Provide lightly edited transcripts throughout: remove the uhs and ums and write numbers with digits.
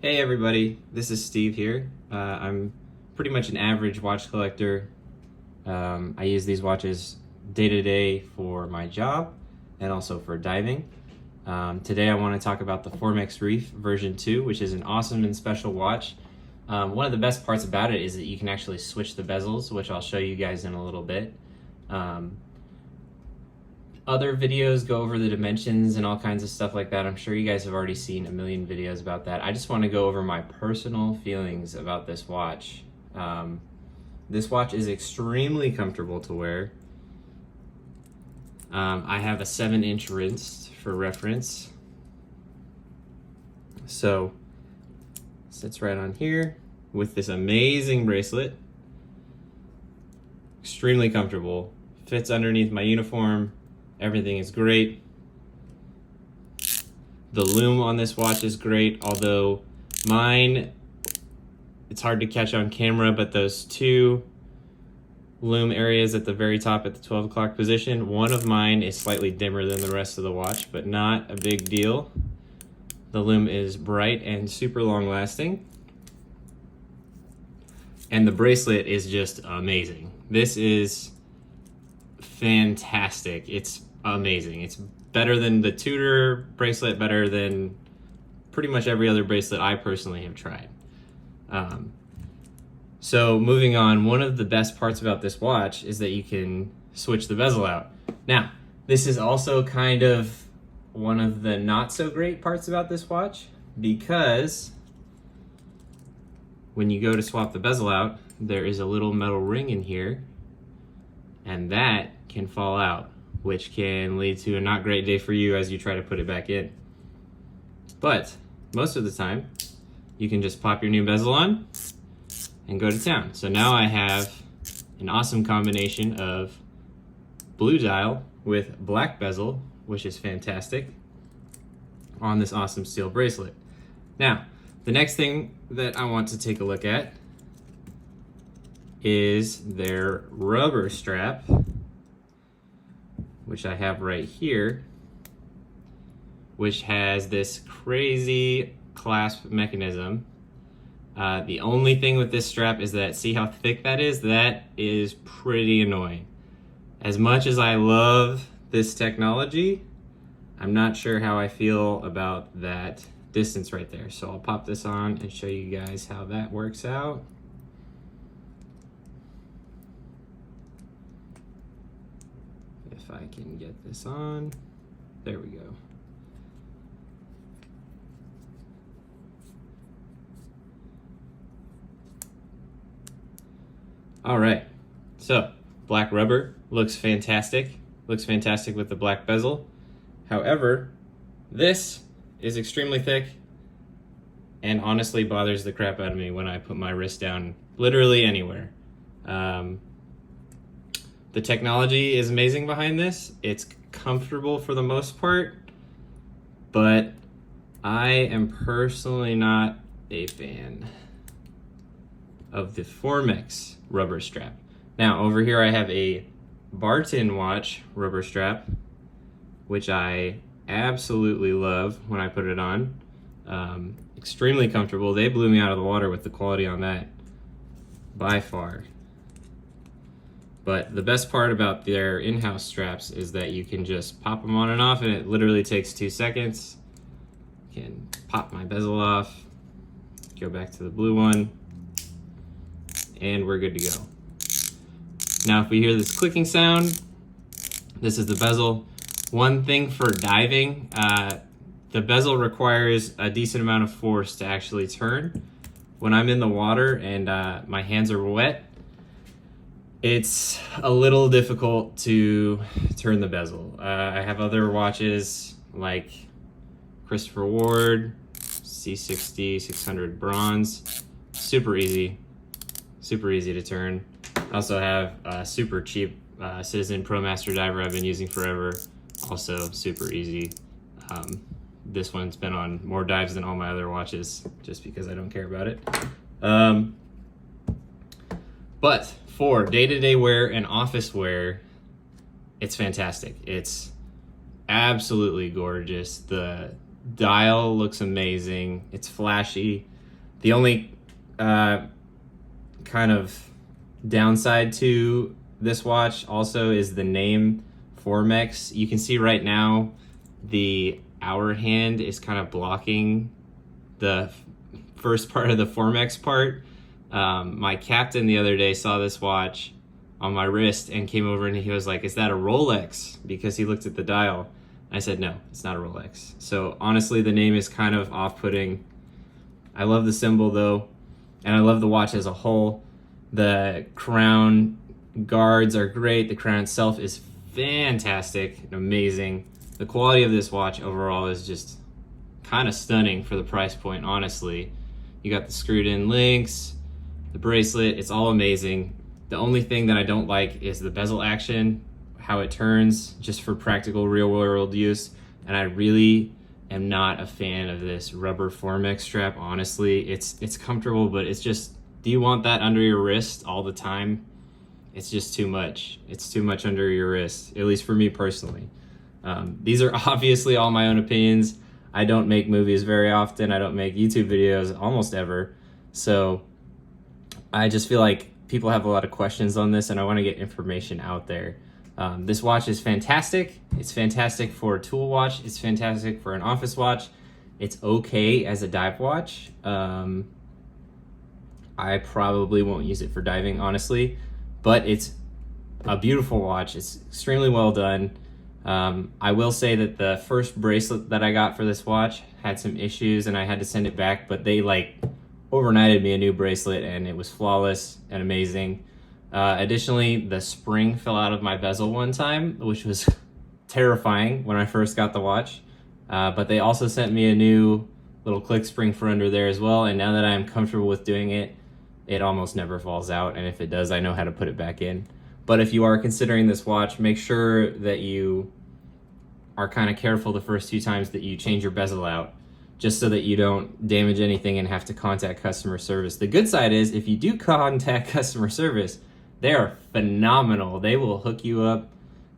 Hey everybody, this is Steve here. I'm pretty much an average watch collector. I use these watches day to day for my job and also for diving. Today I want to talk about the Formex Reef V2, which is an awesome and special watch. One of the best parts about it is that you can actually switch the bezels, which I'll show you guys in a little bit. Other videos go over the dimensions and all kinds of stuff like that. I'm sure you guys have already seen a million videos about that. I just want to go over my personal feelings about this watch. This watch is extremely comfortable to wear. I have a 7-inch wrist for reference. So, sits right on here with this amazing bracelet. Extremely comfortable. Fits underneath my uniform. Everything is great. The lume on this watch is great, although mine, it's hard to catch on camera, but those two lume areas at the very top at the 12 o'clock position, one of mine is slightly dimmer than the rest of the watch, but not a big deal. The lume is bright and super long lasting. And the bracelet is just amazing. This is fantastic. It's amazing. It's better than the Tudor bracelet, better than pretty much every other bracelet I personally have tried. So moving on, one of the best parts about this watch is that you can switch the bezel out. Now, this is also kind of one of the not so great parts about this watch, because when you go to swap the bezel out, there is a little metal ring in here, and that can fall out, which can lead to a not great day for you as you try to put it back in. But most of the time, you can just pop your new bezel on and go to town. So now I have an awesome combination of blue dial with black bezel, which is fantastic, on this awesome steel bracelet. Now, the next thing that I want to take a look at is their rubber strap, which I have right here, which has this crazy clasp mechanism. The only thing with this strap is that, see how thick that is? That is pretty annoying. As much as I love this technology, I'm not sure how I feel about that distance right there. So I'll pop this on and show you guys how that works out. If I can get this on, there we go. All right, so black rubber looks fantastic. Looks fantastic with the black bezel. However, this is extremely thick and honestly bothers the crap out of me when I put my wrist down literally anywhere. The technology is amazing behind this. It's comfortable for the most part, but I am personally not a fan of the Formex rubber strap. Now, over here I have a Barton watch rubber strap, which I absolutely love when I put it on. Extremely comfortable. They blew me out of the water with the quality on that, by far. But the best part about their in-house straps is that you can just pop them on and off, and it literally takes 2 seconds. You can pop my bezel off, go back to the blue one, and we're good to go. Now, if we hear this clicking sound, this is the bezel. One thing for diving, the bezel requires a decent amount of force to actually turn. When I'm in the water and my hands are wet, it's a little difficult to turn the bezel. I have other watches like Christopher Ward, C60, 600 bronze, super easy to turn. I also have a super cheap Citizen ProMaster diver I've been using forever, also super easy. This one's been on more dives than all my other watches just because I don't care about it. But for day-to-day wear and office wear, it's fantastic. It's absolutely gorgeous. The dial looks amazing. It's flashy. The only kind of downside to this watch also is the name Formex. You can see right now the hour hand is kind of blocking the first part of the Formex part. My captain the other day saw this watch on my wrist and came over and he was like, "Is that a Rolex?" Because he looked at the dial. I said, "No, it's not a Rolex." So honestly, the name is kind of off-putting. I love the symbol though, and I love the watch as a whole. The crown guards are great. The crown itself is fantastic and amazing. The quality of this watch overall is just kind of stunning for the price point, honestly. You got the screwed in links, the bracelet, it's all amazing. The only thing that I don't like is the bezel action, how it turns, just for practical real world use. And I really am not a fan of this rubber Formex strap, honestly. It's comfortable, but it's just, do you want that under your wrist all the time? It's just too much. It's too much under your wrist, at least for me personally. These are obviously all my own opinions. I don't make movies very often. I don't make YouTube videos almost ever. So I just feel like people have a lot of questions on this and I want to get information out there. This watch is fantastic. It's fantastic for a tool watch. It's fantastic for an office watch. It's okay as a dive watch. I probably won't use it for diving, honestly, but it's a beautiful watch. It's extremely well done. I will say that the first bracelet that I got for this watch had some issues and I had to send it back, but they like overnighted me a new bracelet and it was flawless and amazing. Additionally, the spring fell out of my bezel one time, which was terrifying when I first got the watch. But they also sent me a new little click spring for under there as well. And now that I'm comfortable with doing it, it almost never falls out. And if it does, I know how to put it back in. But if you are considering this watch, make sure that you are kind of careful the first few times that you change your bezel out, just so that you don't damage anything and have to contact customer service. The good side is if you do contact customer service, they are phenomenal. They will hook you up.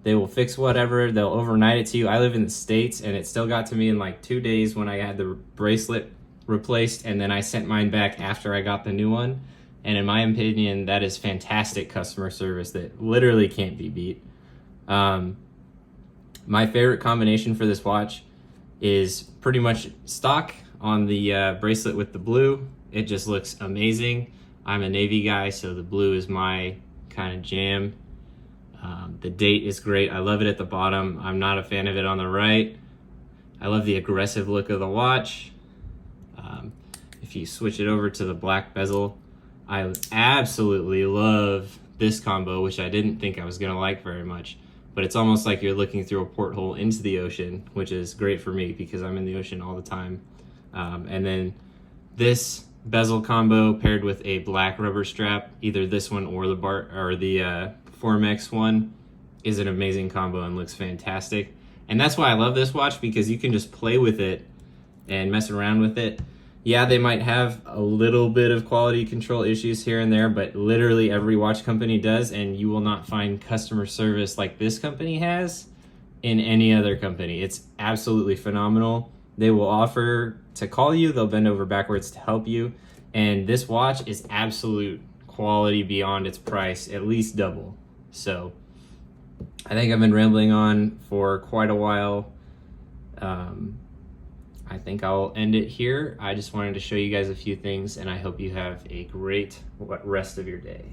They will fix whatever. They'll overnight it to you. I live in the States and it still got to me in like 2 days when I had the bracelet replaced, and then I sent mine back after I got the new one. And in my opinion, that is fantastic customer service that literally can't be beat. My favorite combination for this watch is pretty much stock on the bracelet with the blue. It just looks amazing. I'm a navy guy, so the blue is my kind of jam. The date is great. I love it at the bottom. I'm not a fan of it on the right. I love the aggressive look of the watch. If you switch it over to the black bezel, I absolutely love this combo, which I didn't think I was gonna like very much, but it's almost like you're looking through a porthole into the ocean, which is great for me because I'm in the ocean all the time. And then this bezel combo paired with a black rubber strap, either this one or the Formex one, is an amazing combo and looks fantastic. And that's why I love this watch, because you can just play with it and mess around with it. Yeah, they might have a little bit of quality control issues here and there, but literally every watch company does, and you will not find customer service like this company has in any other company. It's absolutely phenomenal. They will offer to call you, they'll bend over backwards to help you, and this watch is absolute quality beyond its price, at least double. So I think I've been rambling on for quite a while. I think I'll end it here. I just wanted to show you guys a few things, and I hope you have a great rest of your day.